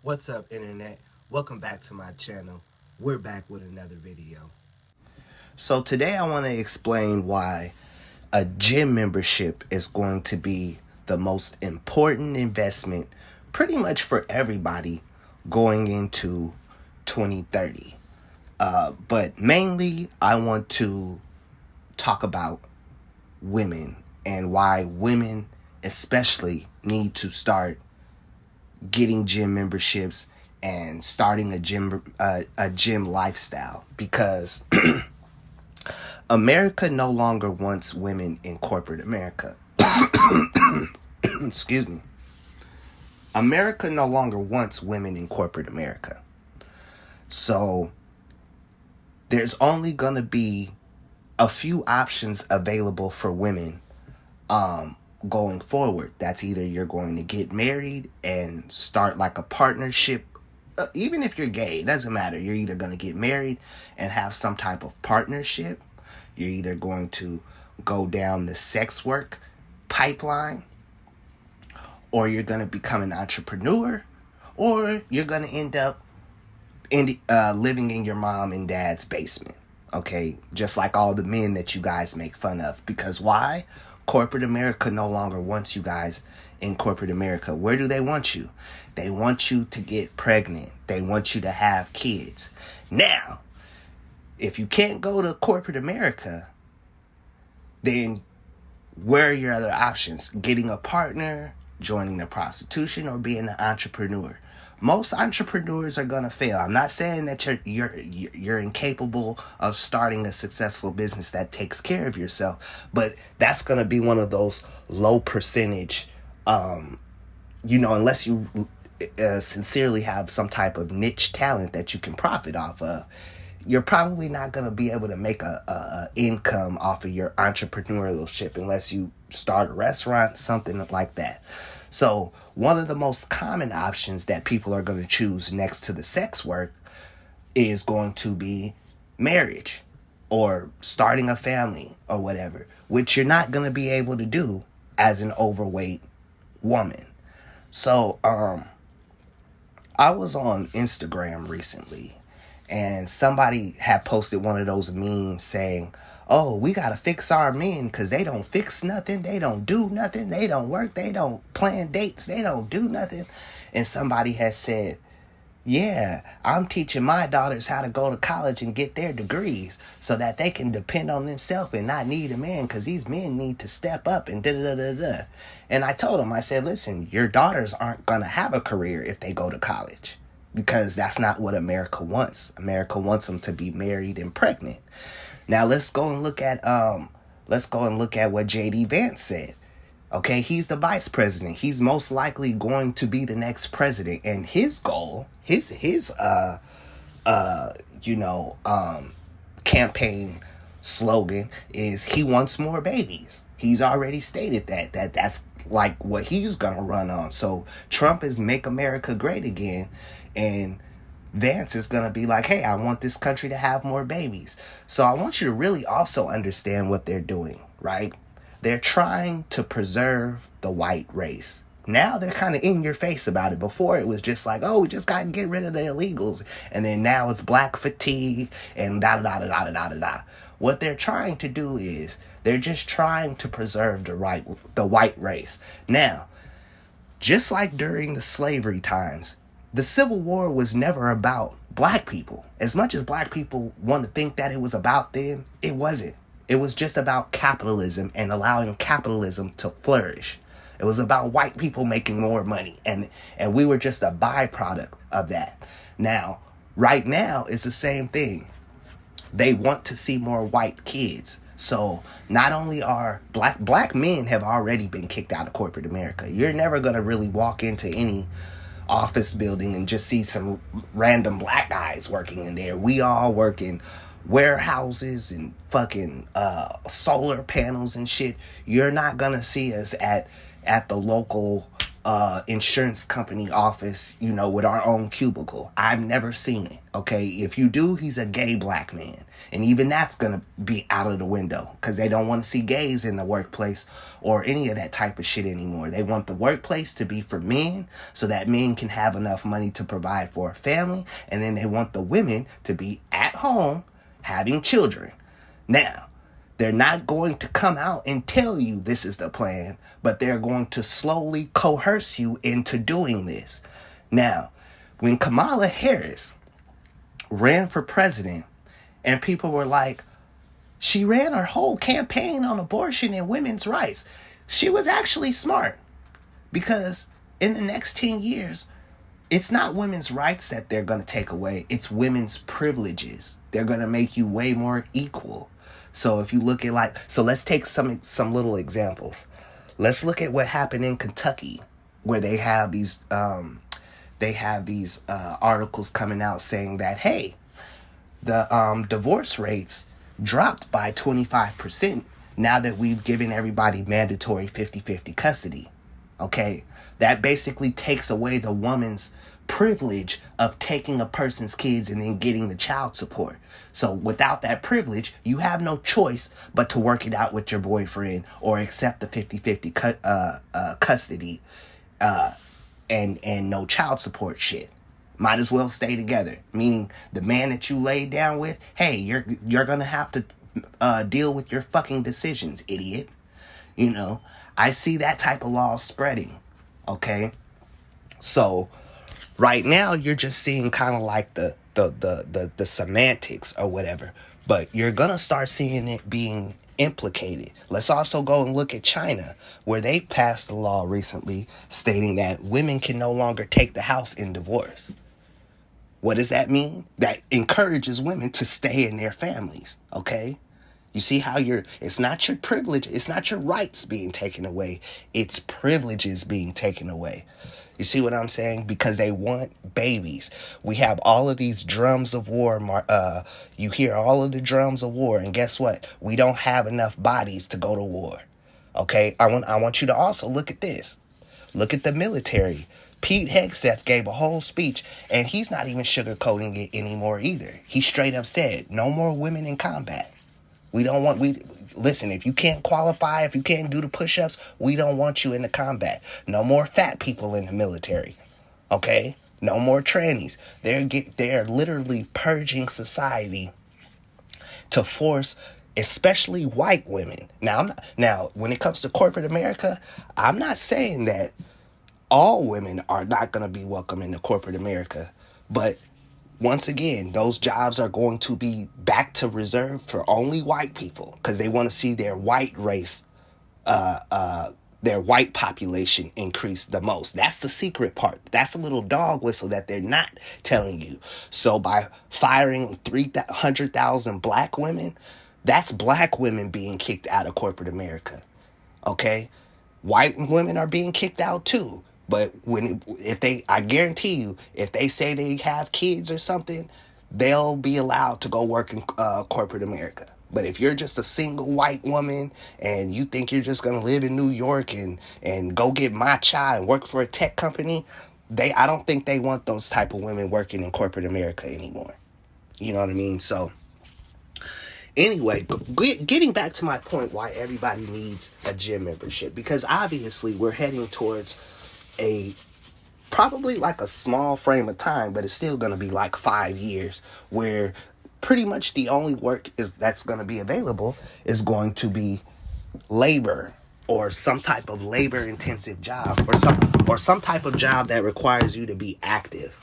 What's up, internet? Welcome back to my channel. We're back with another video. So today I want to explain why a gym membership is going to be the most important investment pretty much for everybody going into 2030. But mainly I want to talk about women and why women especially need to start getting gym memberships and starting a gym lifestyle, because America no longer wants women in corporate America. Excuse me. America no longer wants women in corporate America. So there's only going to be a few options available for women going forward. That's either you're going to get married and start like a partnership. Even if you're gay, it doesn't matter. You're either going to get married and have some type of partnership. You're either going to go down the sex work pipeline, or you're going to become an entrepreneur, or you're going to end up living in your mom and dad's basement. Okay, just like all the men that you guys make fun of. Because why? Corporate America no longer wants you guys in corporate America. Where do they want you? They want you to get pregnant. They want you to have kids. Now, if you can't go to corporate America, then where are your other options? Getting a partner, joining the prostitution, or being an entrepreneur? Most entrepreneurs are gonna fail. I'm not saying that you're incapable of starting a successful business that takes care of yourself, but that's gonna be one of those low percentage, unless you sincerely have some type of niche talent that you can profit off of. You're probably not going to be able to make a income off of your entrepreneurship unless you start a restaurant, something like that. So one of the most common options that people are going to choose next to the sex work is going to be marriage or starting a family or whatever, which you're not going to be able to do as an overweight woman. So I was on Instagram recently, and somebody had posted one of those memes saying, oh, we got to fix our men because they don't fix nothing. They don't do nothing. They don't work. They don't plan dates. They don't do nothing. And somebody has said, yeah, I'm teaching my daughters how to go to college and get their degrees so that they can depend on themselves and not need a man, because these men need to step up and da-da-da-da-da. And I told them, I said, listen, your daughters aren't going to have a career if they go to college, because that's not what America wants. America wants them to be married and pregnant. Now let's go and look at what J.D. Vance said. Okay, he's the vice president. He's most likely going to be the next president, and his goal, his campaign slogan is he wants more babies. He's already stated that's like what he's gonna run on. So Trump is Make America Great Again, and Vance is going to be like, hey, I want this country to have more babies. So I want you to really also understand what they're doing, right? They're trying to preserve the white race. Now they're kind of in your face about it. Before it was just like, oh, we just got to get rid of the illegals. And then now it's black fatigue and da-da-da-da-da-da-da-da. What they're trying to do is they're just trying to preserve the white race. Now, just like during the slavery times, the Civil War was never about black people. As much as black people want to think that it was about them, it wasn't. It was just about capitalism and allowing capitalism to flourish. It was about white people making more money, and we were just a byproduct of that. Now, right now, it's the same thing. They want to see more white kids. So not only are black men have already been kicked out of corporate America. You're never going to really walk into any office building and just see some random black guys working in there. We all work in warehouses and fucking solar panels and shit. You're not gonna see us at the local insurance company office, with our own cubicle. I've never seen it. Okay, if you do, he's a gay black man, and even that's gonna be out of the window because they don't want to see gays in the workplace or any of that type of shit anymore. They want the workplace to be for men so that men can have enough money to provide for a family, and then they want the women to be at home having children. Now, they're not going to come out and tell you this is the plan, but they're going to slowly coerce you into doing this. Now, when Kamala Harris ran for president and people were like, she ran her whole campaign on abortion and women's rights, she was actually smart, because in the next 10 years, it's not women's rights that they're going to take away. It's women's privileges. They're going to make you way more equal. So if you look at so let's take some little examples. Let's look at what happened in Kentucky, where they have these articles coming out saying that, hey, the divorce rates dropped by 25% now that we've given everybody mandatory 50-50 custody. Okay, that basically takes away the woman's privilege of taking a person's kids and then getting the child support. So without that privilege, you have no choice but to work it out with your boyfriend or accept the 50-50 custody and no child support shit. Might as well stay together. Meaning the man that you laid down with, hey, you're gonna have to deal with your fucking decisions, idiot. I see that type of law spreading. Okay, so right now you're just seeing kind of like the semantics or whatever, but you're gonna start seeing it being implicated. Let's also go and look at China, where they passed a law recently stating that women can no longer take the house in divorce. What does that mean? That encourages women to stay in their families. Okay, you see how it's not your privilege, it's not your rights being taken away, it's privileges being taken away. You see what I'm saying? Because they want babies. We have all of these drums of war. You hear all of the drums of war, and guess what? We don't have enough bodies to go to war. Okay? I want you to also look at this. Look at the military. Pete Hegseth gave a whole speech, and he's not even sugarcoating it anymore either. He straight up said, no more women in combat. Listen, if you can't qualify, if you can't do the push-ups, we don't want you in the combat. No more fat people in the military. Okay? No more trannies. They're literally purging society to force, especially white women. Now, when it comes to corporate America, I'm not saying that all women are not going to be welcome into corporate America, but once again, those jobs are going to be back to reserved for only white people because they want to see their white race, their white population increase the most. That's the secret part. That's a little dog whistle that they're not telling you. So by firing 300,000 black women, that's black women being kicked out of corporate America. Okay? White women are being kicked out too. But I guarantee you, if they say they have kids or something, they'll be allowed to go work in corporate America. But if you're just a single white woman and you think you're just going to live in New York and go get matcha and work for a tech company, I don't think they want those type of women working in corporate America anymore. You know what I mean? So anyway, getting back to my point, why everybody needs a gym membership, because obviously we're heading towards probably like a small frame of time, but it's still going to be like 5 years where pretty much the only work that's going to be available is going to be labor or some type of labor intensive job or some type of job that requires you to be active.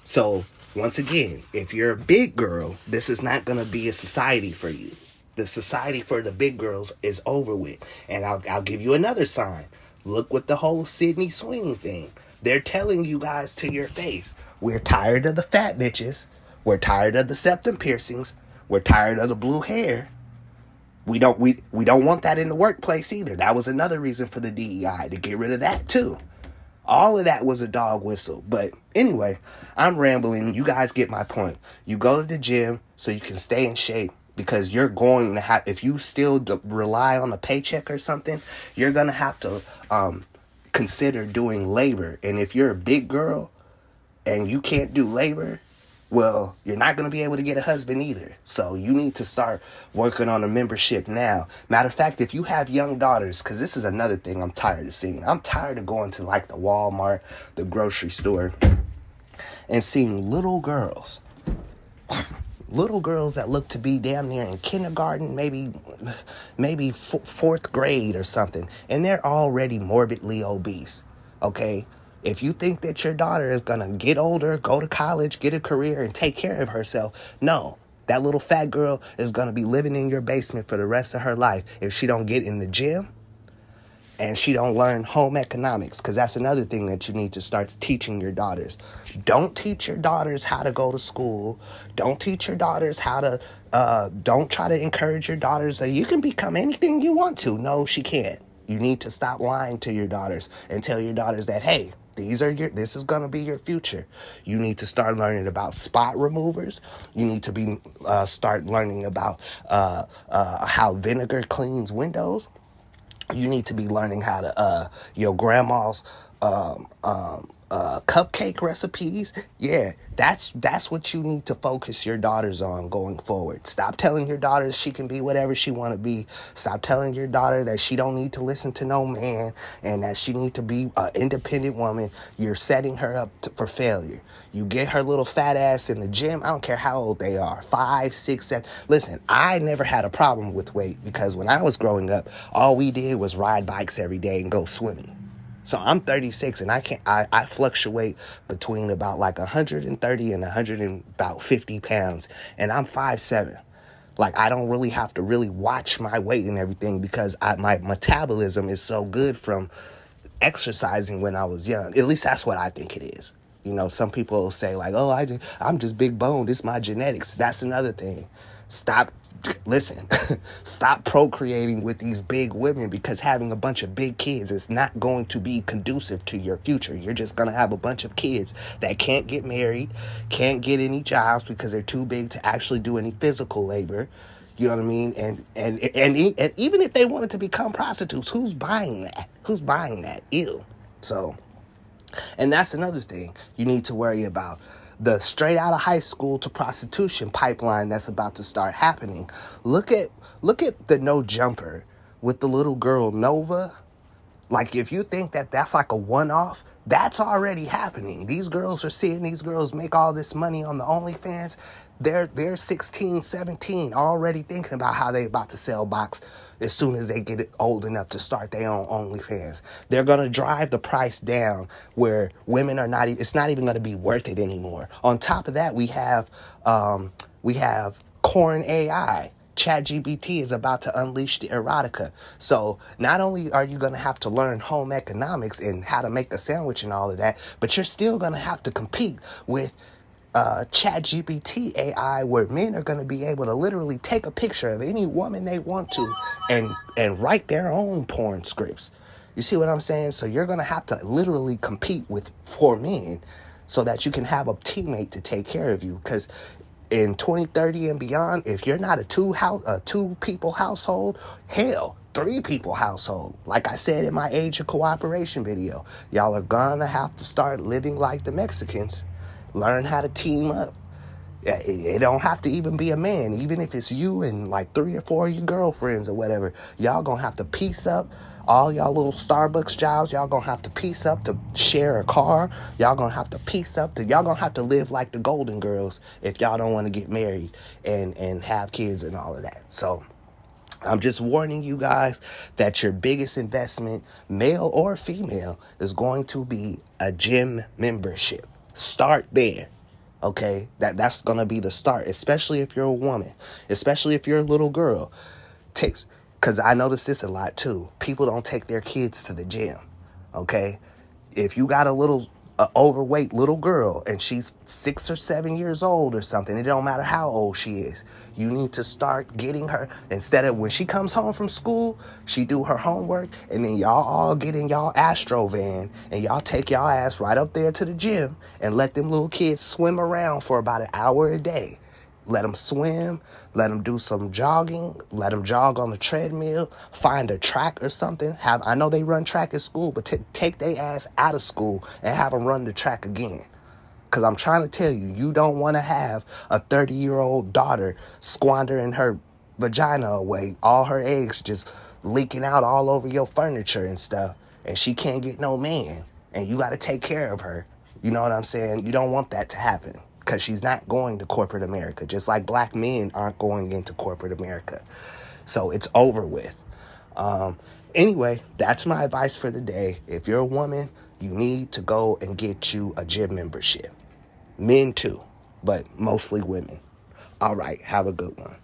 So once again, if you're a big girl, this is not going to be a society for you. The society for the big girls is over with. And I'll give you another sign. Look with the whole Sydney Sweeney thing. They're telling you guys to your face, we're tired of the fat bitches. We're tired of the septum piercings. We're tired of the blue hair. We don't want that in the workplace either. That was another reason for the DEI, to get rid of that too. All of that was a dog whistle. But anyway, I'm rambling. You guys get my point. You go to the gym so you can stay in shape. Because you're going to have, if you still rely on a paycheck or something, you're going to have to consider doing labor. And if you're a big girl and you can't do labor, well, you're not going to be able to get a husband either. So you need to start working on a membership now. Matter of fact, if you have young daughters, because this is another thing I'm tired of seeing. I'm tired of going to like the Walmart, the grocery store, and seeing little girls that look to be damn near in kindergarten, maybe fourth grade or something, and they're already morbidly obese. Okay? If you think that your daughter is going to get older, go to college, get a career, and take care of herself, no. That little fat girl is going to be living in your basement for the rest of her life if she don't get in the gym and she don't learn home economics, because that's another thing that you need to start teaching your daughters. Don't teach your daughters how to go to school. Don't teach your daughters how to, don't try to encourage your daughters that you can become anything you want to. No, she can't. You need to stop lying to your daughters and tell your daughters that, hey, this is going to be your future. You need to start learning about spot removers. You need to start learning about how vinegar cleans windows. You need to be learning how to your grandma's cupcake recipes. Yeah, that's what you need to focus your daughters on going forward. Stop telling your daughters she can be whatever she want to be. Stop telling your daughter that she don't need to listen to no man and that she need to be an independent woman. You're setting her up for failure. You get her little fat ass in the gym. I don't care how old they are, 5, 6, 7. Listen, I never had a problem with weight because when I was growing up, all we did was ride bikes every day and go swimming. So I'm 36 and I fluctuate between about like 130 and 150 pounds, and I'm 5'7". Like, I don't really have to really watch my weight and everything because my metabolism is so good from exercising when I was young. At least that's what I think it is. You know, some people say like, oh, I'm just big boned. It's my genetics. That's another thing. Stop procreating with these big women, because having a bunch of big kids is not going to be conducive to your future. You're just going to have a bunch of kids that can't get married, can't get any jobs because they're too big to actually do any physical labor. You know what I mean? And even if they wanted to become prostitutes, who's buying that? Who's buying that? Ew. So, and that's another thing you need to worry about. The straight out of high school to prostitution pipeline that's about to start happening. Look at the No Jumper with the little girl Nova. Like, if you think that that's like a one-off, that's already happening. These girls are seeing these girls make all this money on the OnlyFans. They're 16, 17, already thinking about how they about to sell box as soon as they get old enough to start their own OnlyFans. They're going to drive the price down where women are not, it's not even going to be worth it anymore. On top of that, we have Corn AI. ChatGPT is about to unleash the erotica. So not only are you going to have to learn home economics and how to make a sandwich and all of that, but you're still going to have to compete with ChatGPT AI, where men are going to be able to literally take a picture of any woman they want to and write their own porn scripts. You see what I'm saying? So you're going to have to literally compete for men so that you can have a teammate to take care of you. Because in 2030 and beyond, if you're not a two people household, hell, 3 people household. Like I said in my Age of Cooperation video, y'all are gonna have to start living like the Mexicans. Learn how to team up. It don't have to even be a man. Even if it's you and like 3 or 4 of your girlfriends or whatever, y'all gonna have to piece up. All y'all little Starbucks jobs, y'all gonna have to piece up to share a car. Y'all gonna have to piece up y'all gonna have to live like the Golden Girls if y'all don't want to get married and have kids and all of that. So I'm just warning you guys that your biggest investment, male or female, is going to be a gym membership. Start there. Okay, that's gonna be the start, especially if you're a woman, especially if you're a little girl. Because I notice this a lot too. People don't take their kids to the gym. Okay, if you got a little overweight little girl and she's 6 or 7 years old or something, it don't matter how old she is, you need to start getting her, instead of when she comes home from school, she do her homework, and then y'all all get in y'all Astro van and y'all take y'all ass right up there to the gym and let them little kids swim around for about an hour a day. Let them swim, let them do some jogging, let them jog on the treadmill, find a track or something. I know they run track at school, but take their ass out of school and have them run the track again. Because I'm trying to tell you, you don't want to have a 30-year-old daughter squandering her vagina away, all her eggs just leaking out all over your furniture and stuff, and she can't get no man, and you got to take care of her. You know what I'm saying? You don't want that to happen, because she's not going to corporate America, just like black men aren't going into corporate America. So it's over with. Anyway, that's my advice for the day. If you're a woman, you need to go and get you a gym membership. Men too, but mostly women. All right, have a good one.